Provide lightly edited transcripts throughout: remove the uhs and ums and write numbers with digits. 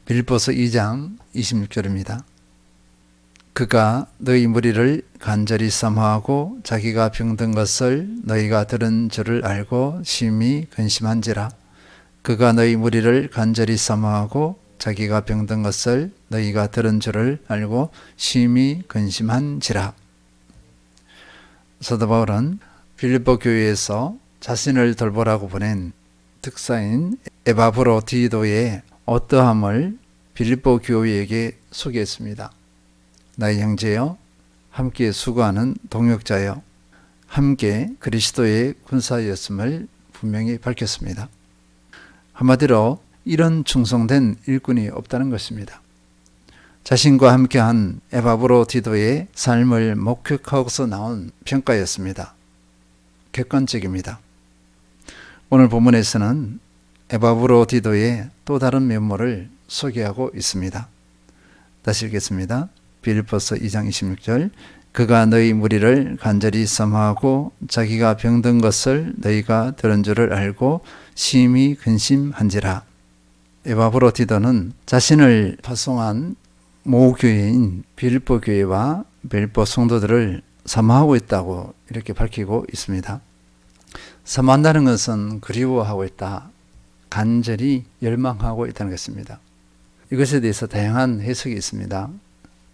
빌립보서 2장 26절입니다. 그가 너희 무리를 간절히 사모하고 자기가 병든 것을 너희가 들은 줄을 알고 심히 근심한지라. 그가 너희 무리를 간절히 사모하고 자기가 병든 것을 너희가 들은 줄을 알고 심히 근심한지라. 사도 바울은 빌립보 교회에서 자신을 돌보라고 보낸 특사인 에바브로디도의 어떠함을 빌립보 교회에게 소개했습니다. 나의 형제여, 함께 수고하는 동역자여, 함께 그리스도의 군사였음을 분명히 밝혔습니다. 한마디로 이런 충성된 일꾼이 없다는 것입니다. 자신과 함께한 에바브로디도의 삶을 목격하고서 나온 평가였습니다. 객관적입니다. 오늘 본문에서는 에바브로디도의 또 다른 면모를 소개하고 있습니다. 다시 읽겠습니다. 빌립보서 2장 26절. 그가 너희 무리를 간절히 사모하고 자기가 병든 것을 너희가 들은 줄을 알고 심히 근심한지라. 에바브로디도는 자신을 파송한 모교회인 빌립보 교회와 빌립보 성도들을 사모하고 있다고 이렇게 밝히고 있습니다. 사모한다는 것은 그리워하고 있다, 간절히 열망하고 있다는 것입니다. 이것에 대해서 다양한 해석이 있습니다.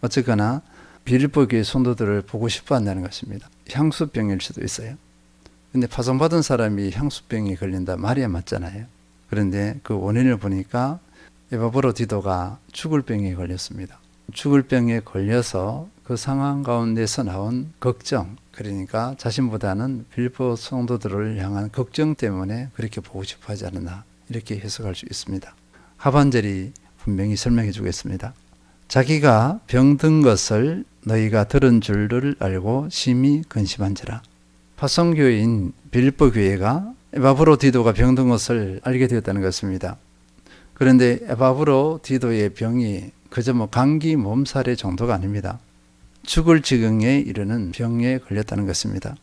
어쨌거나 빌립보 교회 성도들을 보고 싶어 한다는 것입니다. 향수병일 수도 있어요. 근데 파송받은 사람이 향수병이 걸린다 말이야 맞잖아요. 그런데 그 원인을 보니까 에바브로디도가 죽을 병에 걸렸습니다. 죽을 병에 걸려서 그 상황 가운데서 나온 걱정, 그러니까 자신보다는 빌립보 성도들을 향한 걱정 때문에 그렇게 보고 싶어 하지 않았나, 이렇게 해석할 수 있습니다. 하반절이 분명히 설명해 주겠습니다. 자기가 병든 것을 너희가 들은 줄을 알고 심히 근심한지라. 파송교회인 빌립보 교회가 에바브로디도가 병든 것을 알게 되었다는 것입니다. 그런데 에바브로디도의 병이 그저 감기 몸살의 정도가 아닙니다. 죽을 지경에 이르는 병에 걸렸다는 것입니다.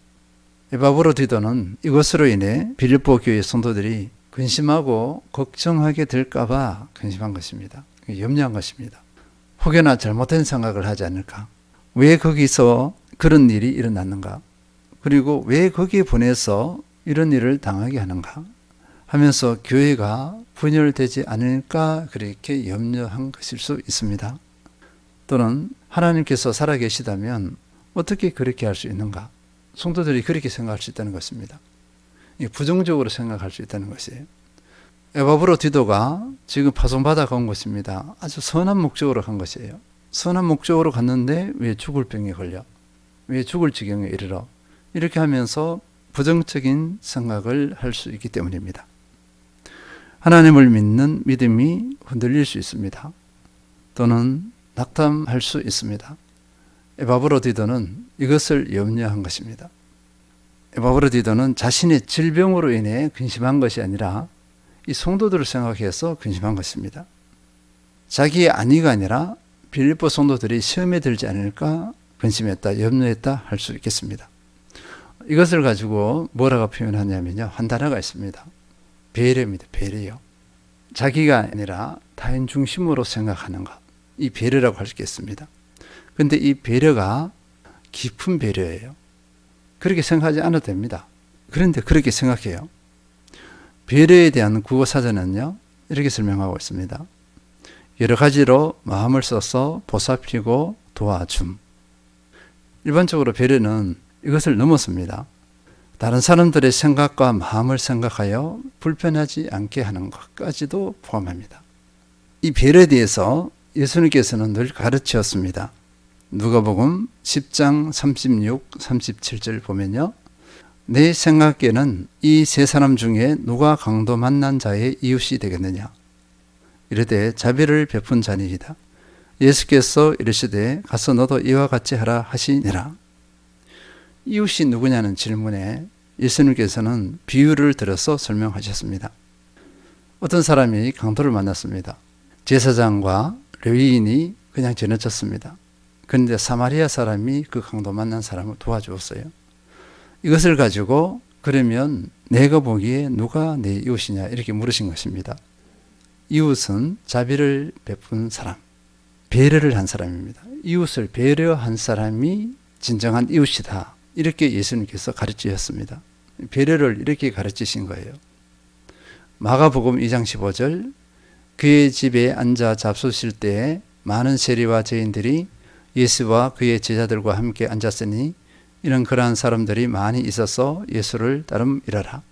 에바브로디도는 이것으로 인해 빌립보 교회 성도들이 근심하고 걱정하게 될까봐 근심한 것입니다. 염려한 것입니다. 혹여나 잘못된 생각을 하지 않을까? 왜 거기서 그런 일이 일어났는가? 그리고 왜 거기에 보내서 이런 일을 당하게 하는가? 하면서 교회가 분열되지 않을까 그렇게 염려한 것일 수 있습니다. 또는 하나님께서 살아계시다면 어떻게 그렇게 할 수 있는가? 성도들이 그렇게 생각할 수 있다는 것입니다. 부정적으로 생각할 수 있다는 것이에요. 에바브로디도가 지금 파송받아 간 것입니다. 아주 선한 목적으로 간 것이에요. 선한 목적으로 갔는데 왜 죽을 병에 걸려? 왜 죽을 지경에 이르러? 이렇게 하면서 부정적인 생각을 할 수 있기 때문입니다. 하나님을 믿는 믿음이 흔들릴 수 있습니다. 또는 낙담할 수 있습니다. 에바브로디도는 이것을 염려한 것입니다. 에바브로디도는 자신의 질병으로 인해 근심한 것이 아니라 이 성도들을 생각해서 근심한 것입니다. 자기의 안위가 아니라 빌립보 성도들이 시험에 들지 않을까 근심했다, 염려했다 할 수 있겠습니다. 이것을 가지고 뭐라고 표현하냐면요, 한 단어가 있습니다. 배려입니다. 배려요. 자기가 아니라 타인 중심으로 생각하는 것, 이 배려라고 할 수 있겠습니다. 그런데 이 배려가 깊은 배려예요. 그렇게 생각하지 않아도 됩니다. 그런데 그렇게 생각해요. 배려에 대한 국어사전은요, 이렇게 설명하고 있습니다. 여러 가지로 마음을 써서 보살피고 도와줌. 일반적으로 배려는 이것을 넘어섭니다. 다른 사람들의 생각과 마음을 생각하여 불편하지 않게 하는 것까지도 포함합니다. 이 배려에 대해서 예수님께서는 늘 가르치셨습니다. 누가복음 10장 36, 37절 보면요, 내 생각에는 이 세 사람 중에 누가 강도 만난 자의 이웃이 되겠느냐? 이르되 자비를 베푼 자니이다. 예수께서 이르시되 가서 너도 이와 같이 하라 하시니라. 이웃이 누구냐는 질문에 예수님께서는 비유를 들어서 설명하셨습니다. 어떤 사람이 강도를 만났습니다. 제사장과 레위인이 그냥 지나쳤습니다. 그런데 사마리아 사람이 그 강도 만난 사람을 도와주었어요. 이것을 가지고 그러면 내가 보기에 누가 내 이웃이냐 이렇게 물으신 것입니다. 이웃은 자비를 베푼 사람, 배려를 한 사람입니다. 이웃을 배려한 사람이 진정한 이웃이다. 이렇게 예수님께서 가르치셨습니다. 배려를 이렇게 가르치신 거예요. 마가복음 2장 15절, 그의 집에 앉아 잡수실 때에 많은 세리와 죄인들이 예수와 그의 제자들과 함께 앉았으니 이런 그러한 사람들이 많이 있어서 예수를 따름이러라.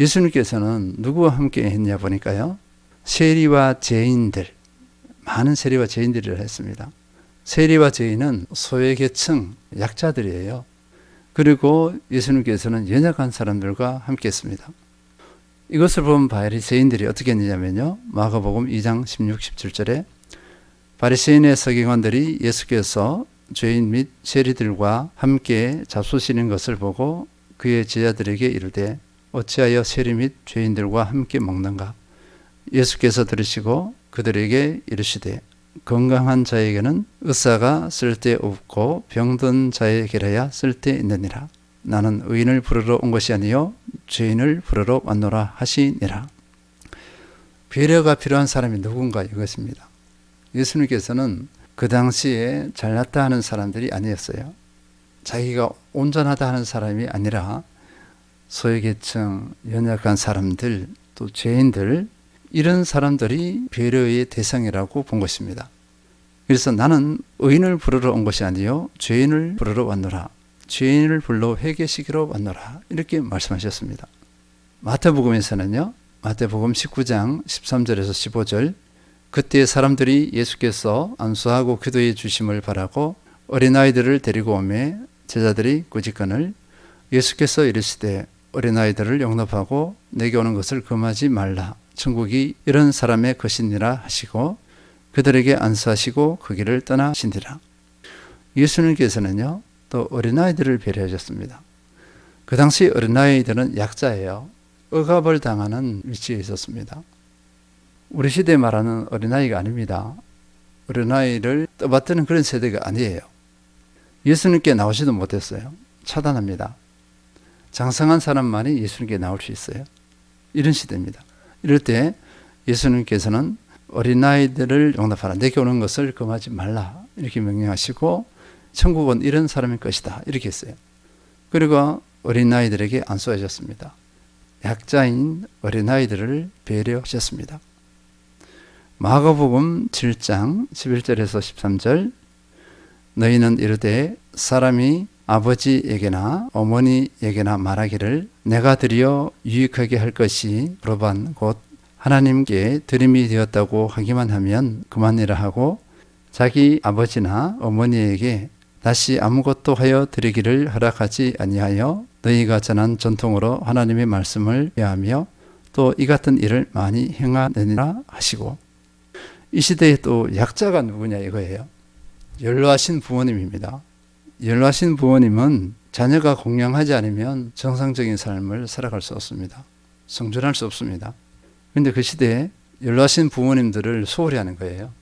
예수님께서는 누구와 함께 했냐 보니까요, 세리와 죄인들, 많은 세리와 죄인들이라 했습니다. 세리와 죄인은 소외계층, 약자들이에요. 그리고 예수님께서는 연약한 사람들과 함께 했습니다. 이것을 본 바리새인들이 어떻게 했냐면요, 마가복음 2장 16, 17절에 바리새인의 서기관들이 예수께서 죄인 및 세리들과 함께 잡수시는 것을 보고 그의 제자들에게 이르되 어찌하여 세리 및 죄인들과 함께 먹는가? 예수께서 들으시고 그들에게 이르시되 건강한 자에게는 의사가 쓸데없고 병든 자에게라야 쓸데있느니라. 나는 의인을 부르러 온 것이 아니요 죄인을 부르러 왔노라 하시니라. 배려가 필요한 사람이 누군가 이것입니다. 예수님께서는 그 당시에 잘났다 하는 사람들이 아니었어요. 자기가 온전하다 하는 사람이 아니라 소외계층, 연약한 사람들, 또 죄인들, 이런 사람들이 배려의 대상이라고 본 것입니다. 그래서 나는 의인을 부르러 온 것이 아니요 죄인을 부르러 왔노라. 죄인을 불러 회개시키러 왔노라. 이렇게 말씀하셨습니다. 마태복음에서는요, 마태복음 19장 13절에서 15절, 그때 사람들이 예수께서 안수하고 기도해 주심을 바라고 어린아이들을 데리고 오매 제자들이 꾸짖거늘 예수께서 이르시되 어린아이들을 용납하고 내게 오는 것을 금하지 말라. 천국이 이런 사람의 것이니라 하시고 그들에게 안수하시고 그 길을 떠나신디라. 예수님께서는요, 또 어린아이들을 배려하셨습니다. 그 당시 어린아이들은 약자예요. 억압을 당하는 위치에 있었습니다. 우리 시대에 말하는 어린아이가 아닙니다. 어린아이를 떠받드는 그런 세대가 아니에요. 예수님께 나오지도 못했어요. 차단합니다. 장성한 사람만이 예수님께 나올 수 있어요. 이런 시대입니다. 이럴 때 예수님께서는 어린아이들을 용납하라. 내게 오는 것을 금하지 말라. 이렇게 명령하시고 천국은 이런 사람의 것이다. 이렇게 했어요. 그리고 어린아이들에게 안수하셨습니다. 약자인 어린아이들을 배려하셨습니다. 마가복음 7장 11절에서 13절, 너희는 이르되 사람이 아버지에게나 어머니에게나 말하기를 내가 드려 유익하게 할 것이 르반 곧 하나님께 드림이 되었다고 하기만 하면 그만이라 하고 자기 아버지나 어머니에게 다시 아무것도 하여 드리기를 허락하지 아니하여 너희가 전한 전통으로 하나님의 말씀을 폐하며 또 이 같은 일을 많이 행하느니라 하시고, 이 시대에 또 약자가 누구냐 이거예요. 연로하신 부모님입니다. 연로하신 부모님은 자녀가 공양하지 않으면 정상적인 삶을 살아갈 수 없습니다. 성존할 수 없습니다. 그런데 그 시대에 연로하신 부모님들을 소홀히 하는 거예요.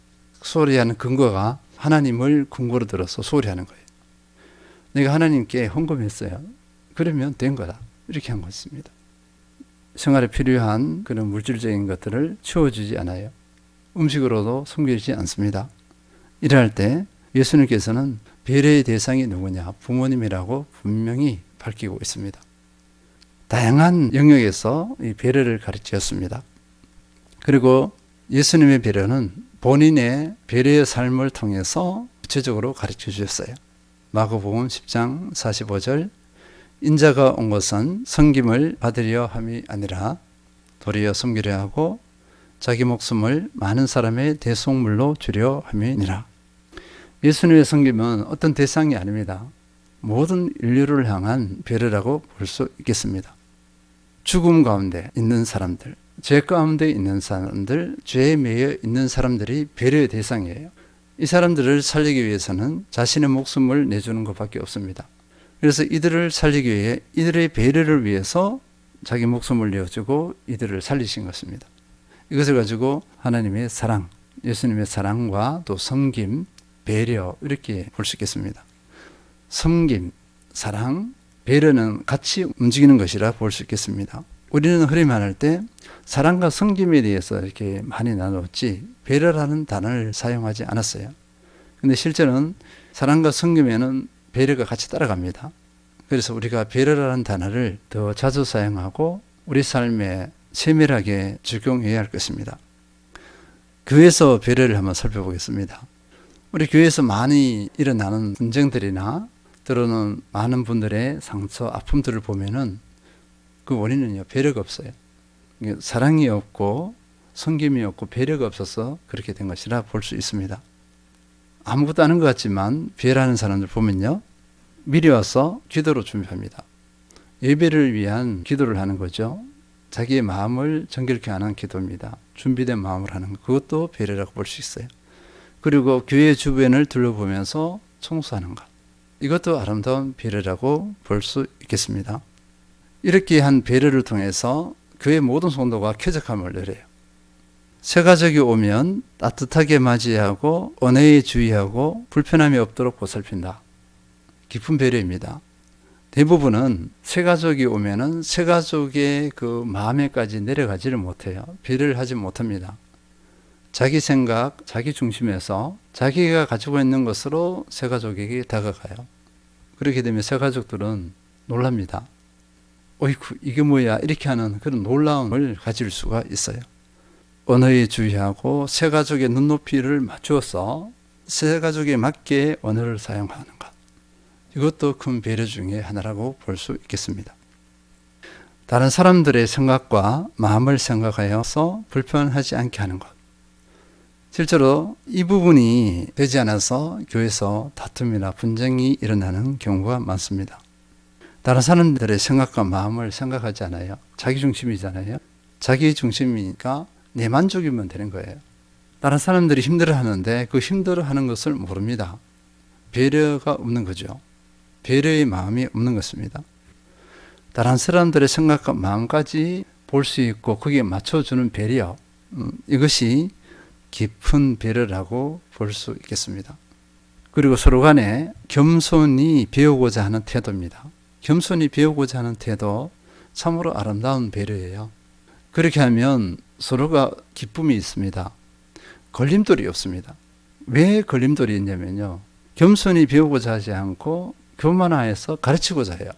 소홀히 하는 근거가 하나님을 근거로 들어서 소홀히 하는 거예요. 내가 하나님께 헌금했어요. 그러면 된 거다. 이렇게 한 것입니다. 생활에 필요한 그런 물질적인 것들을 채워주지 않아요. 음식으로도 섬기지 않습니다. 이럴 때 예수님께서는 배려의 대상이 누구냐? 부모님이라고 분명히 밝히고 있습니다. 다양한 영역에서 이 배려를 가르치셨습니다. 그리고 예수님의 배려는 본인의 배려의 삶을 통해서 구체적으로 가르쳐 주셨어요. 마가복음 10장 45절, 인자가 온 것은 섬김을 받으려 함이 아니라 도리어 섬기려 하고 자기 목숨을 많은 사람의 대속물로 주려 함이니라. 예수님의 섬김은 어떤 대상이 아닙니다. 모든 인류를 향한 배려라고 볼 수 있겠습니다. 죽음 가운데 있는 사람들, 죄 가운데 있는 사람들, 죄에 매여 있는 사람들이 배려의 대상이에요. 이 사람들을 살리기 위해서는 자신의 목숨을 내주는 것밖에 없습니다. 그래서 이들을 살리기 위해 이들의 배려를 위해서 자기 목숨을 내어주고 이들을 살리신 것입니다. 이것을 가지고 하나님의 사랑, 예수님의 사랑과 또 섬김, 배려 이렇게 볼 수 있겠습니다. 섬김, 사랑, 배려는 같이 움직이는 것이라 볼 수 있겠습니다. 우리는 흐름만 할 때 사랑과 섬김에 대해서 이렇게 많이 나눴지 배려라는 단어를 사용하지 않았어요. 근데 실제는 사랑과 섬김에는 배려가 같이 따라갑니다. 그래서 우리가 배려라는 단어를 더 자주 사용하고 우리 삶에 세밀하게 적용해야 할 것입니다. 교회에서 배려를 한번 살펴보겠습니다. 우리 교회에서 많이 일어나는 분쟁들이나 때로는 많은 분들의 상처, 아픔들을 보면은 그 원인은요, 배려가 없어요. 사랑이 없고 섬김이 없고 배려가 없어서 그렇게 된 것이라 볼 수 있습니다. 아무것도 아닌 것 같지만 배려하는 사람들 보면요, 미리 와서 기도로 준비합니다. 예배를 위한 기도를 하는 거죠. 자기의 마음을 정결케 하는 기도입니다. 준비된 마음을 하는 것, 그것도 배려라고 볼 수 있어요. 그리고 교회 주변을 둘러보면서 청소하는 것, 이것도 아름다운 배려라고 볼 수 있겠습니다. 이렇게 한 배려를 통해서 교회 모든 성도가 쾌적함을 누려요. 새 가족이 오면 따뜻하게 맞이하고 언어에 주의하고 불편함이 없도록 보살핀다. 깊은 배려입니다. 대부분은 새 가족이 오면은 새 가족의 그 마음에까지 내려가지를 못해요. 배려를 하지 못합니다. 자기 생각, 자기 중심에서 자기가 가지고 있는 것으로 새 가족에게 다가가요. 그렇게 되면 새 가족들은 놀랍니다. 어이쿠, 이게 뭐야? 이렇게 하는 그런 놀라움을 가질 수가 있어요. 언어에 주의하고 새 가족의 눈높이를 맞추어서 새 가족에 맞게 언어를 사용하는 것. 이것도 큰 배려 중에 하나라고 볼 수 있겠습니다. 다른 사람들의 생각과 마음을 생각하여서 불편하지 않게 하는 것. 실제로 이 부분이 되지 않아서 교회에서 다툼이나 분쟁이 일어나는 경우가 많습니다. 다른 사람들의 생각과 마음을 생각하지 않아요. 자기 중심이잖아요. 자기 중심이니까 내 만족이면 되는 거예요. 다른 사람들이 힘들어하는데 그 힘들어하는 것을 모릅니다. 배려가 없는 거죠. 배려의 마음이 없는 것입니다. 다른 사람들의 생각과 마음까지 볼 수 있고 거기에 맞춰주는 배려, 이것이 깊은 배려라고 볼 수 있겠습니다. 그리고 서로 간에 겸손히 배우고자 하는 태도입니다. 겸손히 배우고자 하는 태도, 참으로 아름다운 배려예요. 그렇게 하면 서로가 기쁨이 있습니다. 걸림돌이 없습니다. 왜 걸림돌이 있냐면요, 겸손히 배우고자 하지 않고 교만화해서 가르치고자 해요.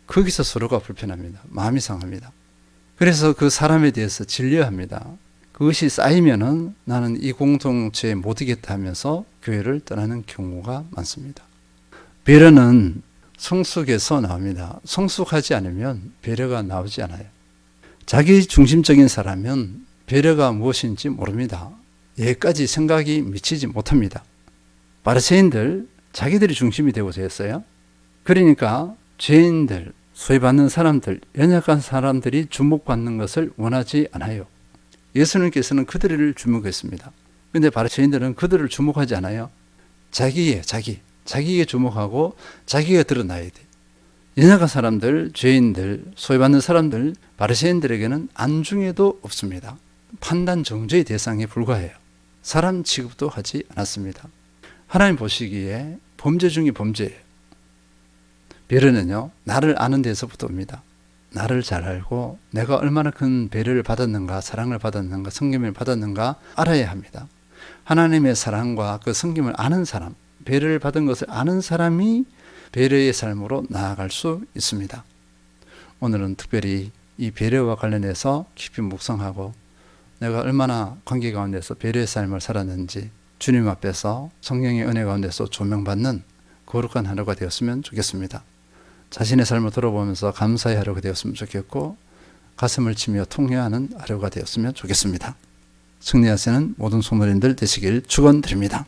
거기서 서로가 불편합니다. 마음이 상합니다. 그래서 그 사람에 대해서 진료합니다. 그것이 쌓이면은 나는 이 공동체에 못 이겠다 하면서 교회를 떠나는 경우가 많습니다. 배려는 성숙에서 나옵니다. 성숙하지 않으면 배려가 나오지 않아요. 자기 중심적인 사람은 배려가 무엇인지 모릅니다. 여기까지 생각이 미치지 못합니다. 바리새인들, 자기들이 중심이 되고자 했어요. 그러니까 죄인들, 소외받는 사람들, 연약한 사람들이 주목받는 것을 원하지 않아요. 예수님께서는 그들을 주목했습니다. 그런데 바리새인들은 그들을 주목하지 않아요. 자기에게 주목하고 자기가 드러나야 돼. 연약한 사람들, 죄인들, 소외받는 사람들, 바리새인들에게는 안중에도 없습니다. 판단 정죄의 대상에 불과해요. 사람 취급도 하지 않았습니다. 하나님 보시기에 범죄 중에 범죄예요. 배려는요, 나를 아는 데서부터 옵니다. 나를 잘 알고 내가 얼마나 큰 배려를 받았는가, 사랑을 받았는가, 섬김을 받았는가 알아야 합니다. 하나님의 사랑과 그 섬김을 아는 사람, 배려를 받은 것을 아는 사람이 배려의 삶으로 나아갈 수 있습니다. 오늘은 특별히 이 배려와 관련해서 깊이 묵상하고 내가 얼마나 관계 가운데서 배려의 삶을 살았는지 주님 앞에서 성령의 은혜 가운데서 조명받는 거룩한 하루가 되었으면 좋겠습니다. 자신의 삶을 돌아보면서 감사의 하루가 되었으면 좋겠고 가슴을 치며 통회하는 하루가 되었으면 좋겠습니다. 승리하시는 모든 소모인들 되시길 축원드립니다.